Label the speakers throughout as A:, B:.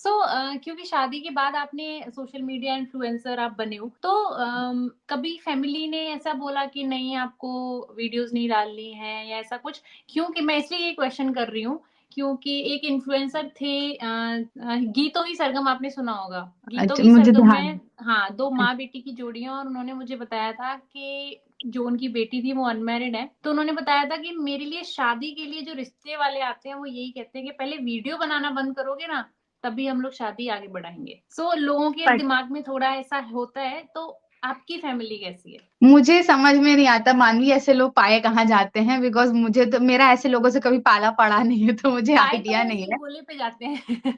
A: क्योंकि शादी के बाद आपने सोशल मीडिया इन्फ्लुएंसर आप बने हो, तो कभी फैमिली ने ऐसा बोला कि नहीं आपको वीडियोज़ नहीं डालनी है या ऐसा कुछ? क्योंकि मैं इसलिए ये क्वेश्चन कर रही हूँ, क्योंकि एक इन्फ्लुएंसर थे गीतो ही सरगम आपने सुना होगा। गीतो
B: अच्छा,
A: ही
B: मुझे
A: सरगम
B: ध्यान
A: में हाँ, 2 माँ-बेटी की जोड़ी है और उन्होंने मुझे बताया था कि जो उनकी बेटी थी वो अनमैरिड है, तो उन्होंने बताया था कि मेरे लिए शादी के लिए जो रिश्ते वाले आते हैं वो यही कहते हैं कि पहले वीडियो बनाना बंद करोगे ना, तभी हम लोग शादी आगे बढ़ाएँगे। लोगों के
B: नहीं।
A: दिमाग में थोड़ा ऐसा होता है, तो आपकी फैमिली कैसी है?
B: मुझे समझ में नहीं आता मानवी ऐसे लोग पाए कहाँ जाते हैं, बिकॉज़ मुझे तो मेरा ऐसे लोगों से कभी पाला पड़ा नहीं है, तो मुझे
A: पाए तो
B: आइडिया
A: वो
B: नहीं
A: ऐसे ही
B: है।
A: भोले पे जाते हैं।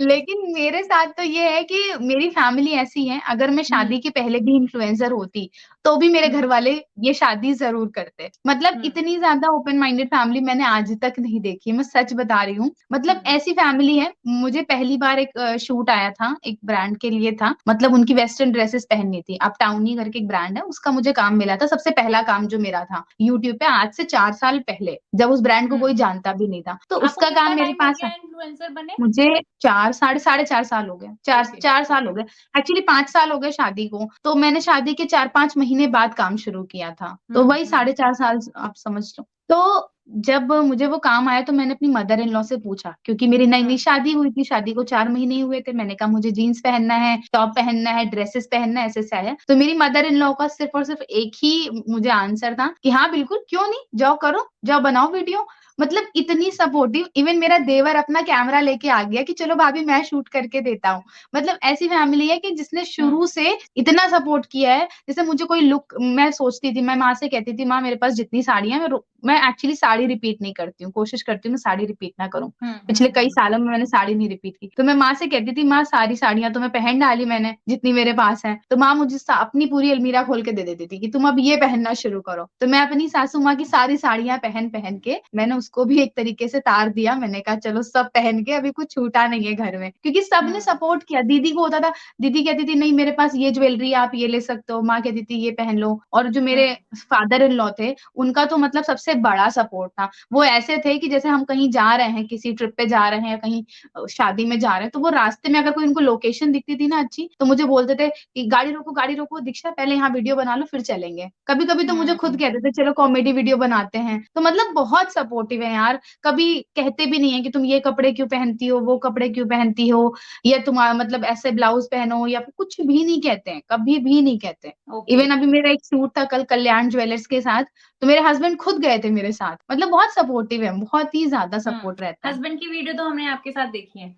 B: लेकिन मेरे साथ तो ये है कि मेरी फैमिली ऐसी है, अगर मैं
A: हुँ,
B: शादी के पहले भी इन्फ्लुएंसर होती, तो भी मेरे
A: हुँ,
B: घरवाले ये शादी ज़रूर करते। मतलब
A: हुँ,
B: इतनी ज़्यादा ओपन माइंडेड फैमिली मैंने आज तक नहीं देखी, मैं सच बता रही हूँ। मतलब
A: हुँ,
B: ऐसी फैमिली है, मुझे पहली बार एक शूट आया था, एक ब्रांड के लिए था, मतलब उनकी वेस्टर्न ड्रेसेस पहननी थी। अपटाउनी करके एक ब्रांड है, उसका मुझे काम मिला था, सबसे पहला काम जो मेरा था, यूट्यूब पे आज से 4 साल पहले, जब उस ब्रांड को
A: हुँ।
B: कोई जानता भी नहीं था। तो
A: आपको
B: उसका
A: कितना
B: काम मेरे
A: टाइम हो
B: पास
A: गया इन्फ्लुएंसर बने?
B: मुझे 4 साढ़े 4 साल हो गए। 4
A: ओके,
B: 4 साल
A: ओके।
B: हो गए। एक्चुअली 5 साल हो गए शादी को, तो मैंने शादी के 4-5 महीने बाद काम शुरू किया था। तो
A: हुँ,
B: वही
A: हुँ,
B: साढ़े 4 साल आप समझ लो। तो जब मुझे वो काम आया तो मैंने अपनी मदर इन लॉ से पूछा क्योंकि मेरी
A: हुँ,
B: नई-नई शादी हुई थी, शादी को 4 महीने ही हुए थे। मैंने कहा मुझे जीन्स पहनना है, टॉप पहनना है, ड्रेसेस पहनना है, ऐसे-ऐसे आया। तो मेरी मदर इन लॉ का सिर्फ़ और सिर्फ़ एक ही मुझे आंसर था कि हाँ, बिल्कुल, क्यों नहीं? जाओ करो, जाओ बनाओ वीडियो। मतलब इतनी सपोर्टिव, इवन मेरा देवर अपना कैमरा लेके आ गया कि चलो भाभी मैं शूट करके देता हूँ। मतलब ऐसी फैमिली है कि जिसने
A: हुँ,
B: शुरू से इतना सपोर्ट किया है, जैसे मुझे कोई लुक मैं सोचती थी, मैं माँ से कहती थी, "माँ मेरे पास जितनी साड़ियाँ हैं मैं एक्चुअली साड़ी रिपीट नहीं करती हूँ, कोशिश करती हूँ मैं साड़ी रिपीट ना करूँ।
A: हुँ,
B: पिछले
A: हुँ,
B: कई
A: हुँ,
B: सालों में मैंने साड़ी नहीं रिपीट की। तो मैं माँ से कहती थी, "माँ सारी साड़ियाँ तो मैं पहन डाली मैंने, जितनी मेरे पास हैं।" तो माँ मुझे अपनी पूरी अलमीरा खोल के दे देती थी कि तुम अब ये पहनना शुरू करो। तो मैं अपनी सासू माँ की सारी साड़ियाँ पहन-पहन के मैंने उसको भी एक तरीके से तार दिया। मैंने कहा चलो सब पहन के अभी कुछ छूटा नहीं है घर में। क्योंकि सबने
A: हुँ,
B: सपोर्ट किया। दीदी को होता था, दीदी कहती थी नहीं मेरे पास ये ज्वेलरी आप ये ले सकते हो, माँ कहती थी ये पहन लो। और जो
A: हुँ,
B: मेरे फादर इन लॉ थे, उनका तो मतलब सबसे बड़ा सपोर्ट था। वो ऐसे थे कि जैसे हम कहीं जा रहे हैं, किसी ट्रिप पे जा रहे हैं या कहीं शादी में जा रहे हैं, तो वो रास्ते में अगर कोई उनको लोकेशन दिखती थी ना अच्छी, तो मुझे बोलते थे कि गाड़ी रोको दीक्षा पहले यहाँ वीडियो बना लो फिर चलेंगे। कभी-कभी तो मुझे खुद
A: हुँ,
B: कहते थे चलो कॉमेडी वीडियो बनाते हैं। तो मतलब बहुत सपोर्टिव है यार। कभी कहते भी नहीं है कि तुम ये कपड़े क्यों पहनती हो, वो कपड़े क्यों पहनती हो या मतलब ऐसे ब्लाउज़ पहनो या फिर कुछ भी नहीं कहते हैं, कभी भी नहीं कहते हैं।
A: ओके,
B: इवन अभी मेरा एक शूट था कल कल्याण ज्वेलर्स के साथ, तो मेरे हस्बैंड खुद गए थे मेरे साथ। मतलब बहुत सपोर्टिव है, बहुत ही ज़्यादा
A: हुँ।
B: सपोर्ट रहता है।
A: हस्बैंड की वीडियो तो हमने आपके साथ देखी है।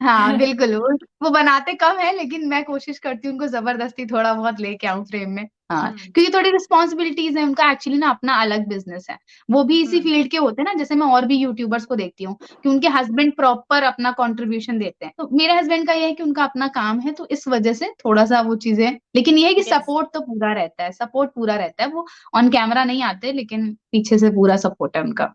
B: हाँ, बिल्कुल, वो बनाते कम हैं, लेकिन मैं कोशिश करती हूँ उनको ज़बरदस्ती थोड़ा बहुत लेके आऊँ फ्रेम में। हाँ,
A: हुँ,
B: क्योंकि थोड़ी रिस्पॉन्सिबिलिटीज़ हैं, उनका एक्चुअली ना अपना अलग बिज़नेस है। वो भी इसी
A: हुँ,
B: फ़ील्ड के होते हैं ना, जैसे मैं और भी यूट्यूबर्स को देखती हूँ, कि उनके हस्बैंड प्रॉपर अपना कंट्रीब्यूशन देते हैं। तो मेरे हस्बैंड का ये है कि उनका अपना काम है, तो इस वजह से थोड़ा-सा वो चीज़ें लेकिन ये है कि
A: यस।
B: सपोर्ट तो पूरा रहता है, सपोर्ट पूरा रहता है। वो ऑन कैमरा नहीं आते, लेकिन पीछे से पूरा सपोर्ट है उनका।